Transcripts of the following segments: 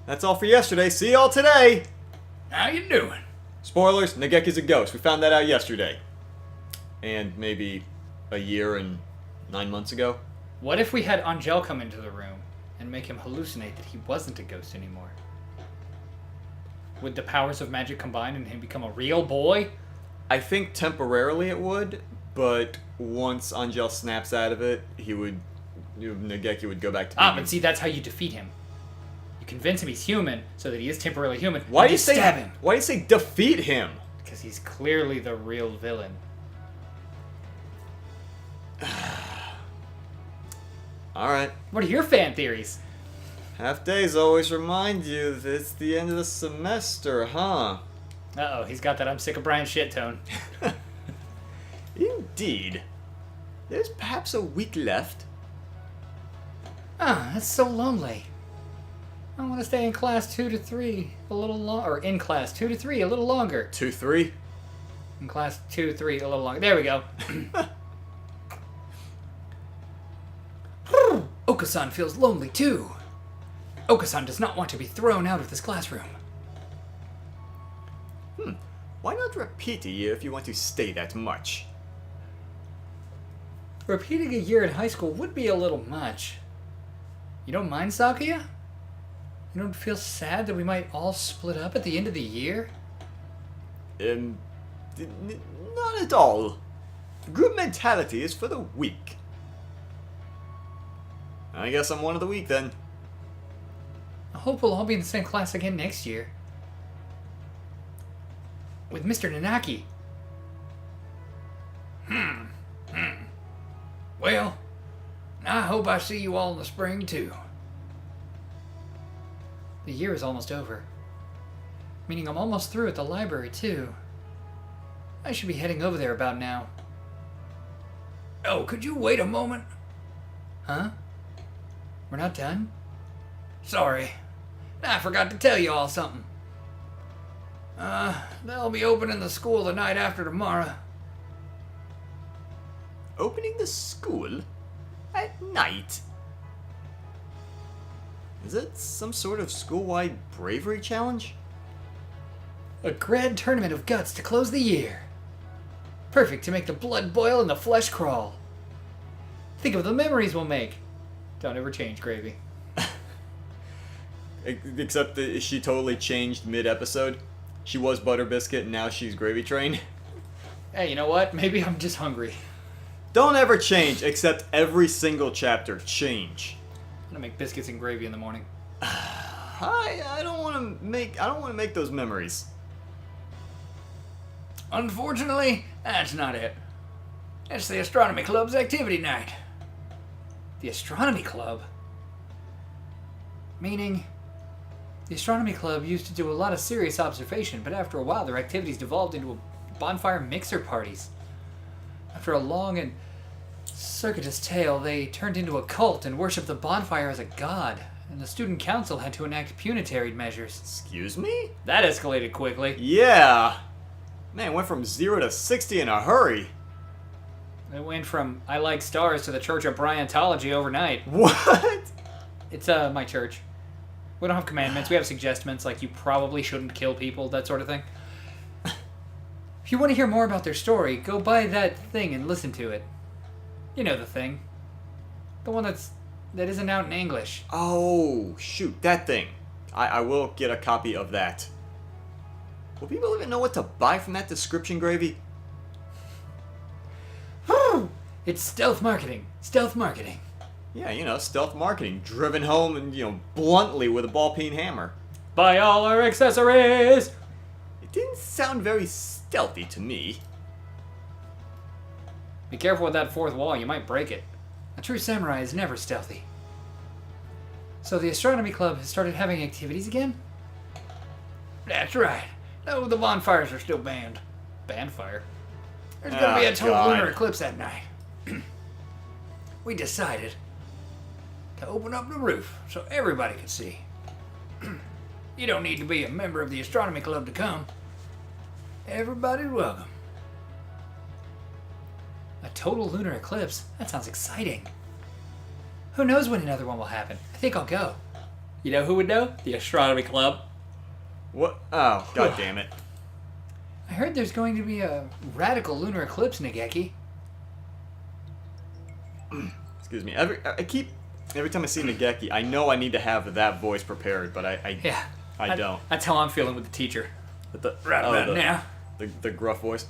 That's all for yesterday. See y'all today! How you doing? Spoilers, Nageki's a ghost. We found that out yesterday. And maybe a year and 9 months ago. What if we had Angel come into the room and make him hallucinate that he wasn't a ghost anymore? Would the powers of magic combine and him become a real boy? I think temporarily it would, but once Angel snaps out of it, Nageki would go back to being... But see, that's how you defeat him. You convince him he's human, so that he is temporarily human. Why do you stab him? Why do you say defeat him? Because he's clearly the real villain. Alright. What are your fan theories? Half days always remind you that it's the end of the semester, huh? Uh-oh, he's got that I'm sick of Brian shit tone. Indeed. There's perhaps a week left. That's so lonely. I want to stay in class 2 to 3 a little longer. Or in class 2 to 3 a little longer. 2-3? In class 2 to 3 a little longer. There we go. Okasan feels lonely too. Okasan does not want to be thrown out of this classroom. Why not repeat a year if you want to stay that much? Repeating a year in high school would be a little much. You don't mind, Sakuya? You don't feel sad that we might all split up at the end of the year? Not at all. Group mentality is for the weak. I guess I'm one of the weak then. I hope we'll all be in the same class again next year. With Mr. Nanaki. Well, I hope I see you all in the spring too. The year is almost over. Meaning I'm almost through at the library too. I should be heading over there about now. Oh, could you wait a moment? Huh? We're not done? Sorry. I forgot to tell you all something. They'll be opening the school the night after tomorrow. Opening the school? At night? Is it some sort of school-wide bravery challenge? A grand tournament of guts to close the year. Perfect to make the blood boil and the flesh crawl. Think of the memories we'll make. Don't ever change, Gravy. Except that she totally changed mid-episode. She was Butter Biscuit and now she's Gravy Train. Hey, you know what? Maybe I'm just hungry. Don't ever change, except every single chapter. Change. I'm gonna make biscuits and gravy in the morning. I don't want to make those memories. Unfortunately, that's not it. It's the Astronomy Club's activity night. The Astronomy Club? Meaning, the Astronomy Club used to do a lot of serious observation, but after a while their activities devolved into bonfire mixer parties. After a long and circuitous tale, they turned into a cult and worshipped the bonfire as a god, and the student council had to enact punitary measures. Excuse me? That escalated quickly. Yeah. Man, it went from 0 to 60 in a hurry. It went from I like stars to the Church of Bryantology overnight. What? It's my church. We don't have commandments. We have suggestions like you probably shouldn't kill people, that sort of thing. If you want to hear more about their story, go buy that thing and listen to it. You know the thing. The one that isn't out in English. Oh, shoot, that thing. I will get a copy of that. Will people even know what to buy from that description, Gravy? It's stealth marketing. Stealth marketing. Yeah, stealth marketing. Driven home and, bluntly with a ball-peen hammer. Buy all our accessories! It didn't sound very stealthy to me. Be careful with that fourth wall, you might break it. A true samurai is never stealthy. So the Astronomy Club has started having activities again? That's right. No, the bonfires are still banned. Banned fire? There's gonna be a total lunar eclipse that night. We decided to open up the roof so everybody could see. You don't need to be a member of the Astronomy Club to come. Everybody's welcome. A total lunar eclipse? That sounds exciting. Who knows when another one will happen? I think I'll go. You know who would know? The Astronomy Club. What? Oh, god damn it. I heard there's going to be a radical lunar eclipse, Nageki. Excuse me. Every time I see Nageki, I know I need to have that voice prepared, but I don't. That's how I'm feeling with the teacher. With the, now. The gruff voice.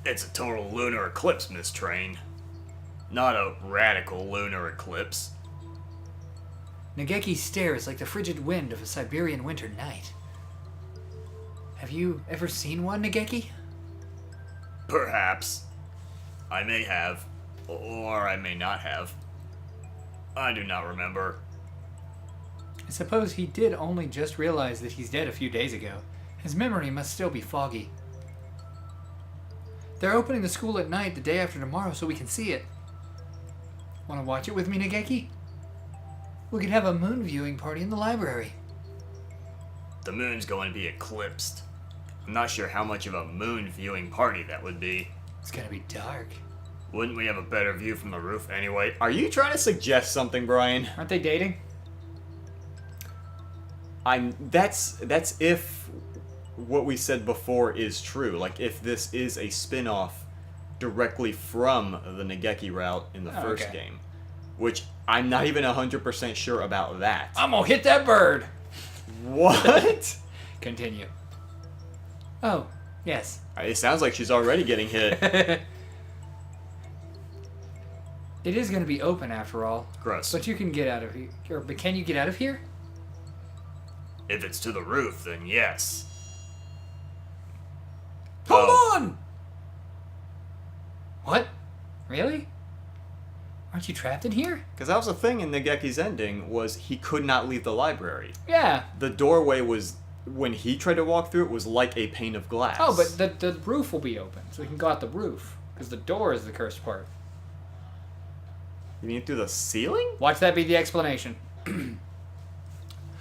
It's a total lunar eclipse, Miss Train. Not a radical lunar eclipse. Nageki stares like the frigid wind of a Siberian winter night. Have you ever seen one, Nageki? Perhaps. I may have. Or I may not have. I do not remember. I suppose he did only just realize that he's dead a few days ago. His memory must still be foggy. They're opening the school at night the day after tomorrow so we can see it. Want to watch it with me, Nageki? We could have a moon viewing party in the library. The moon's going to be eclipsed. I'm not sure how much of a moon viewing party that would be. It's gonna be dark. Wouldn't we have a better view from the roof anyway? Are you trying to suggest something, Brian? Aren't they dating? That's if what we said before is true. Like, if this is a spin-off directly from the Nageki route in the first game. Which, I'm not even 100% sure about that. I'm gonna hit that bird! What? Continue. Oh, yes. It sounds like she's already getting hit. It is gonna be open after all. Gross. But you can get out of here. But can you get out of here? If it's to the roof, then yes. Hold on! What? Really? Aren't you trapped in here? Because that was the thing in Nageki's ending, was he could not leave the library. Yeah. The doorway was, when he tried to walk through it, was like a pane of glass. Oh, but the roof will be open, so we can go out the roof. Because the door is the cursed part. You mean through the ceiling? Watch that be the explanation.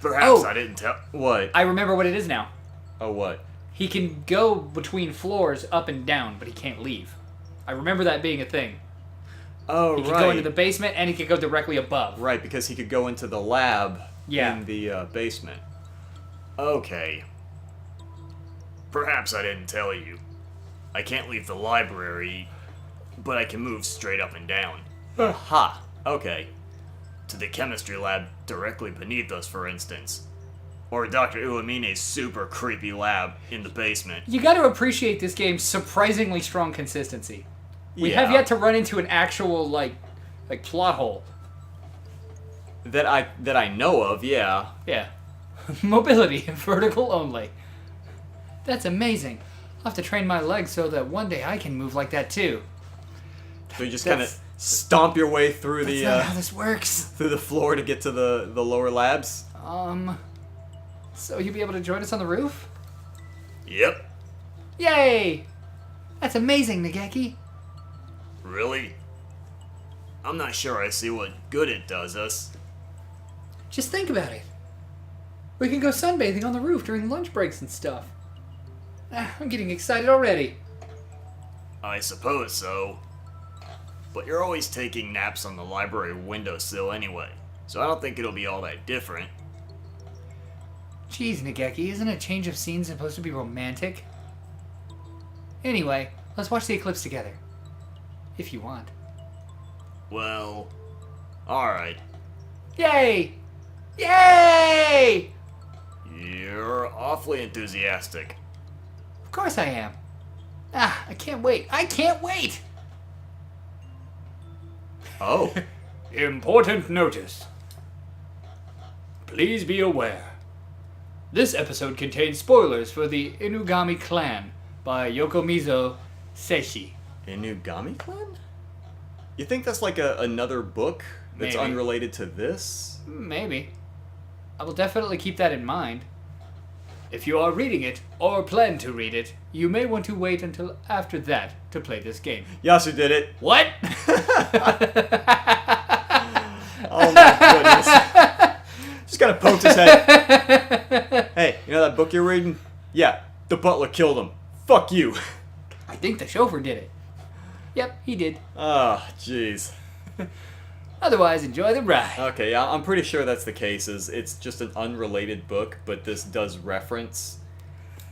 Perhaps I didn't tell. What? I remember what it is now. Oh, what? He can go between floors up and down, but he can't leave. I remember that being a thing. Oh, he could go into the basement, and he could go directly above. Right, because he could go into the lab in the basement. Okay. Perhaps I didn't tell you. I can't leave the library, but I can move straight up and down. Ha! Okay. To the chemistry lab directly beneath us, for instance. Or Dr. Uemine's super creepy lab in the basement. You got to appreciate this game's surprisingly strong consistency. We have yet to run into an actual, like plot hole. That I know of, yeah. Yeah. Mobility, vertical only. That's amazing. I'll have to train my legs so that one day I can move like that too. So you just kind of stomp your way through That's not how this works. Through the floor to get to the lower labs? So you'll be able to join us on the roof? Yep. Yay! That's amazing, Nageki. Really? I'm not sure I see what good it does us. Just think about it. We can go sunbathing on the roof during lunch breaks and stuff. I'm getting excited already. I suppose so. But you're always taking naps on the library windowsill anyway, so I don't think it'll be all that different. Jeez, Nageki, isn't a change of scene supposed to be romantic? Anyway, let's watch the eclipse together. If you want. Well, alright. Yay! Yay! You're awfully enthusiastic. Of course I am. I can't wait. I can't wait! Oh. Important notice. Please be aware. This episode contains spoilers for the Inugami Clan by Yokomizo Seishi. Inugami Clan? You think that's like another book that's Maybe. unrelated to this? Maybe. I will definitely keep that in mind. If you are reading it, or plan to read it, you may want to wait until after that to play this game. Yasu did it. What? Oh my goodness. Just kind of poked his head. Hey, you know that book you're reading? Yeah, the butler killed him. Fuck you. I think the chauffeur did it. Yep, he did. Oh, jeez. Otherwise, enjoy the ride. Okay, yeah, I'm pretty sure that's the case. It's just an unrelated book, but this does reference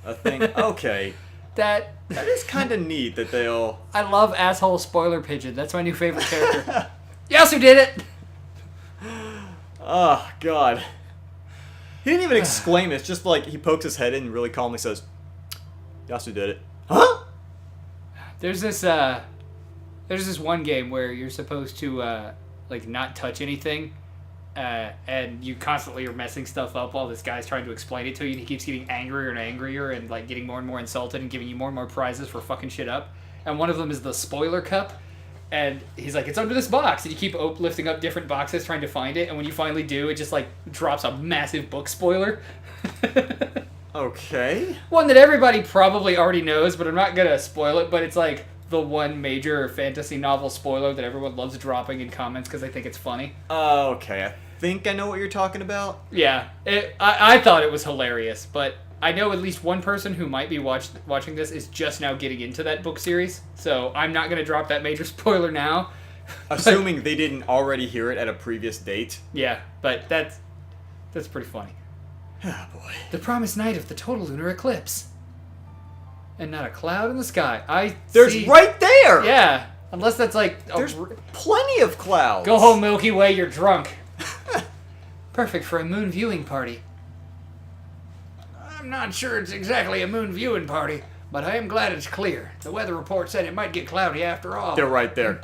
a thing. Okay. That is kind of neat that they'll... I love asshole spoiler Pigeon. That's my new favorite character. Yasu did it! Oh, God. He didn't even exclaim it. It's just like he pokes his head in and really calmly says, Yasu did it. Huh? There's this one game where you're supposed to, like, not touch anything. And you constantly are messing stuff up while this guy's trying to explain it to you, and he keeps getting angrier and angrier and like getting more and more insulted and giving you more and more prizes for fucking shit up. And one of them is the spoiler cup, and he's like, it's under this box, and you keep lifting up different boxes trying to find it, and when you finally do, it just like drops a massive book spoiler. Okay. One that everybody probably already knows, but I'm not gonna spoil it, but it's like the one major fantasy novel spoiler that everyone loves dropping in comments because they think it's funny. Okay, I think I know what you're talking about. Yeah, I thought it was hilarious, but I know at least one person who might be watching this is just now getting into that book series, so I'm not going to drop that major spoiler now. Assuming they didn't already hear it at a previous date. Yeah, but that's pretty funny. Oh, boy. The promised night of the total lunar eclipse. And not a cloud in the sky. There's right there! Yeah, unless that's like... There's plenty of clouds. Go home, Milky Way, you're drunk. Perfect for a moon viewing party. I'm not sure it's exactly a moon viewing party, but I am glad it's clear. The weather report said it might get cloudy after all. They're right there.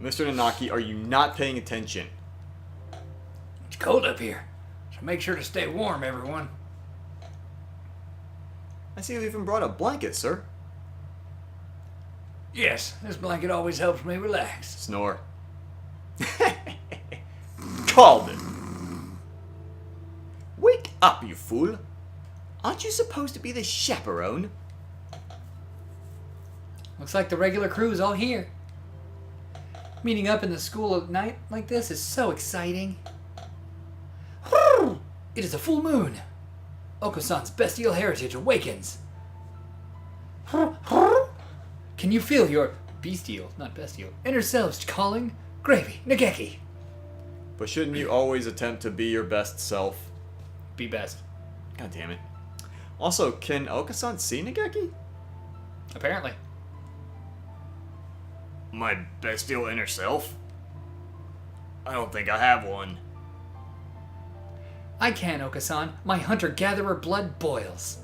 Mr. Nanaki, are you not paying attention? It's cold up here, so make sure to stay warm, everyone. I see you even brought a blanket, sir. Yes, this blanket always helps me relax. Snore. Called it. Wake up, you fool. Aren't you supposed to be the chaperone? Looks like the regular crew is all here. Meeting up in the school at night like this is so exciting. It is a full moon. Oko-san's bestial heritage awakens. Can you feel your bestial, not bestial, inner selves calling? Gravy, Nageki. But shouldn't you always attempt to be your best self? Be best. God damn it. Also, can Oko-san see Nageki? Apparently. My bestial inner self? I don't think I have one. I can, Oko-san. My hunter-gatherer blood boils.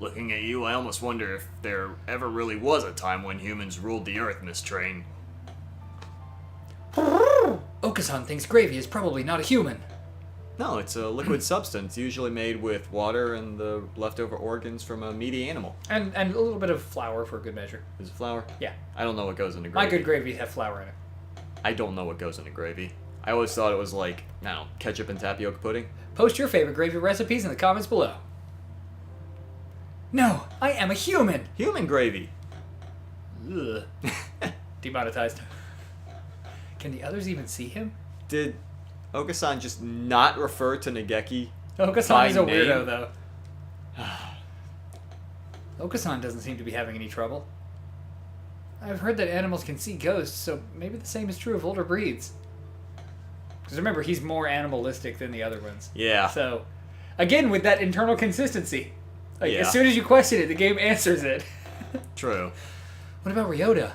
Looking at you, I almost wonder if there ever really was a time when humans ruled the earth, Miss Train. Oko-san thinks gravy is probably not a human. No, it's a liquid substance, usually made with water and the leftover organs from a meaty animal. And a little bit of flour for good measure. Is it flour? Yeah. I don't know what goes into gravy. My good gravies have flour in it. I don't know what goes into gravy. I always thought it was like, I don't know, ketchup and tapioca pudding. Post your favorite gravy recipes in the comments below. No, I am a human! Human gravy. Ugh. Demonetized. Can the others even see him? Did Oko-san just not refer to Nageki? Oko-san is a name? weirdo, though. Oko-san doesn't seem to be having any trouble. I've heard that animals can see ghosts, so maybe the same is true of older breeds. Because remember, he's more animalistic than the other ones. Yeah. So, again, with that internal consistency. Like, Yeah. as soon as you question it, the game answers it. True. What about Ryota?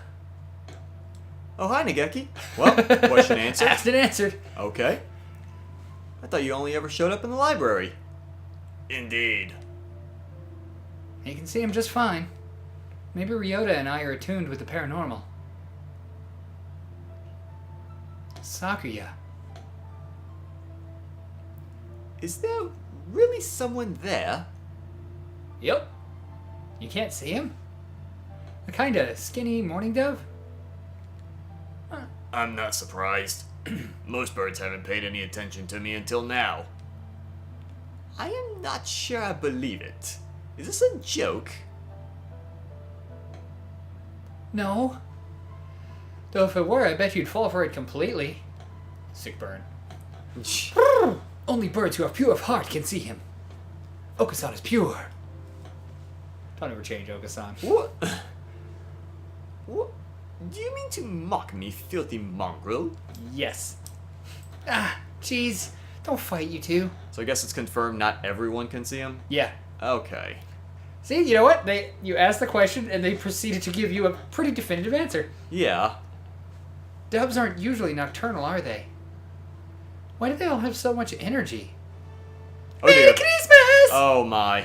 Oh, hi, Nageki. Well, question answered. Asked and answered. Okay. I thought you only ever showed up in the library. Indeed. You can see him just fine. Maybe Ryota and I are attuned with the paranormal. Sakuya. Is there really someone there? Yep. You can't see him? A kinda skinny mourning dove? I'm not surprised. Most birds haven't paid any attention to me until now. I am not sure I believe it. Is this a joke? No. Though if it were, I bet you'd fall for it completely. Sick burn. Only birds who are pure of heart can see him. Oko-san is pure. Don't ever change Oko-san. What? What? Do you mean trying to mock me, filthy mongrel? Yes. Ah, jeez. Don't fight, you two. So I guess it's confirmed not everyone can see him? Yeah. Okay. See, you know what? You asked the question, and they proceeded to give you a pretty definitive answer. Yeah. Doves aren't usually nocturnal, are they? Why do they all have so much energy? Oh, Merry dear. Christmas! Oh my.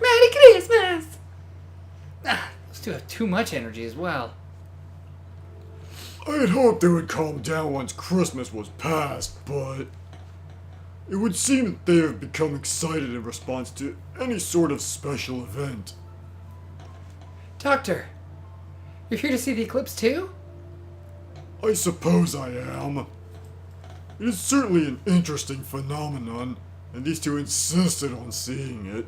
Merry Christmas! Ah, those two have too much energy as well. I had hoped they would calm down once Christmas was past, but it would seem that they have become excited in response to any sort of special event. Doctor, you're here to see the eclipse too? I suppose I am. It is certainly an interesting phenomenon, and these two insisted on seeing it.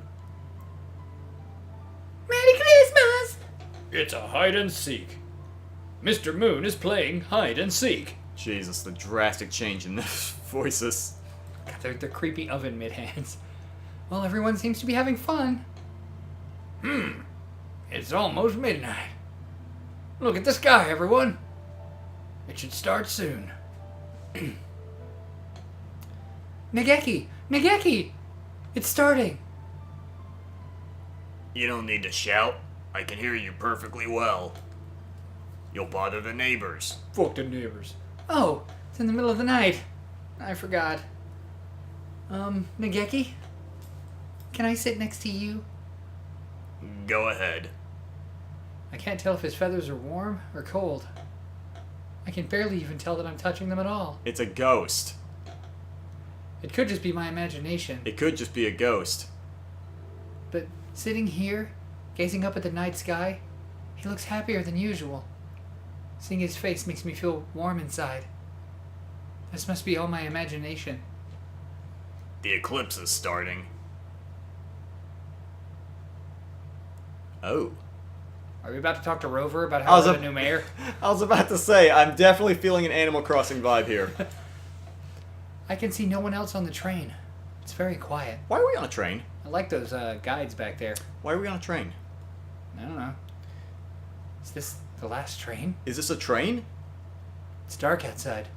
Merry Christmas! It's a hide and seek. Mr. Moon is playing hide and seek. Jesus, the drastic change in the voices. God, they're creepy oven mid-hands. Well, everyone seems to be having fun. It's almost midnight. Look at the sky, everyone. It should start soon. Nageki! Nageki! It's starting! You don't need to shout. I can hear you perfectly well. You'll bother the neighbors. Fuck the neighbors. Oh, it's in the middle of the night. I forgot. Nageki? Can I sit next to you? Go ahead. I can't tell if his feathers are warm or cold. I can barely even tell that I'm touching them at all. It's a ghost. It could just be my imagination. It could just be a ghost. But sitting here, gazing up at the night sky, he looks happier than usual. Seeing his face makes me feel warm inside. This must be all my imagination. The eclipse is starting. Oh. Are we about to talk to Rover about I how was we're a- the new mayor? I was about to say, I'm definitely feeling an Animal Crossing vibe here. I can see no one else on the train. It's very quiet. Why are we on a train? I like those guides back there. Why are we on a train? I don't know. Is this the last train? Is this a train? It's dark outside.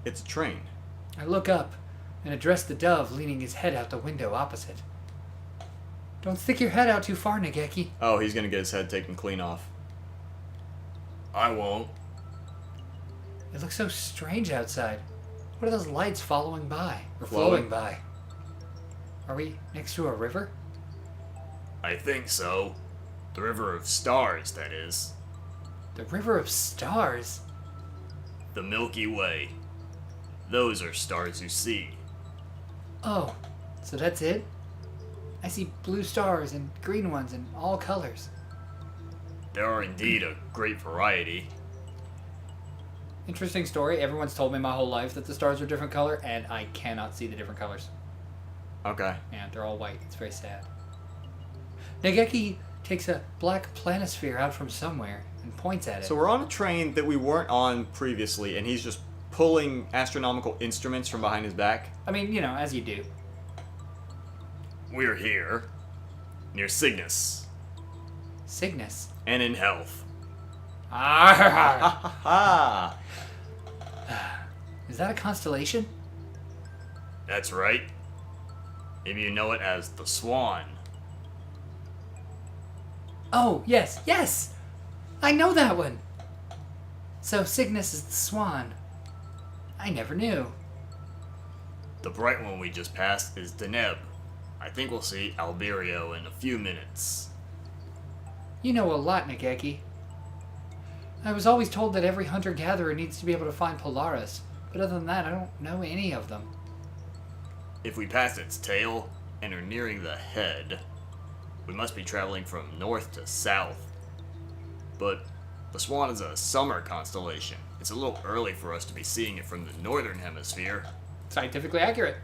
It's a train. I look up and address the dove leaning his head out the window opposite. Don't stick your head out too far, Nageki. Oh, he's gonna get his head taken clean off. I won't. It looks so strange outside. What are those lights following by? Or Flowing. flowing by? Are we next to a river? I think so. The River of Stars, that is. The River of Stars? The Milky Way. Those are stars you see. Oh, so that's it? I see blue stars and green ones in all colors. There are indeed a great variety. Interesting story. Everyone's told me my whole life that the stars are different color, and I cannot see the different colors. Okay. And they're all white. It's very sad. Nageki takes a black planisphere out from somewhere and points at it. So we're on a train that we weren't on previously, and he's just pulling astronomical instruments from behind his back. I mean, you know, as you do. We're here, near Cygnus, Cygnus. and in health. Ah! Ha! Is that a constellation? That's right. Maybe you know it as the Swan. Oh, yes, yes! I know that one! So Cygnus is the swan. I never knew. The bright one we just passed is Deneb. I think we'll see Alberio in a few minutes. You know a lot, Nageki. I was always told that every hunter-gatherer needs to be able to find Polaris, but other than that, I don't know any of them. If we pass its tail and are nearing the head, we must be traveling from north to south. But the Swan is a summer constellation. It's a little early for us to be seeing it from the northern hemisphere. Scientifically accurate.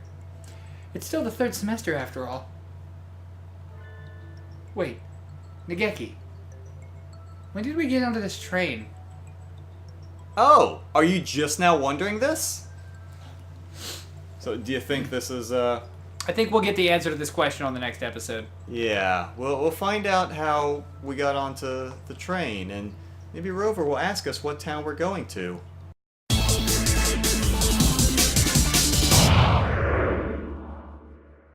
It's still the third semester, after all. Wait, Nageki. When did we get onto this train? Oh, are you just now wondering this? So do you think this is, I think we'll get the answer to this question on the next episode. Yeah, we'll find out how we got onto the train, and Maybe Rover will ask us what town we're going to.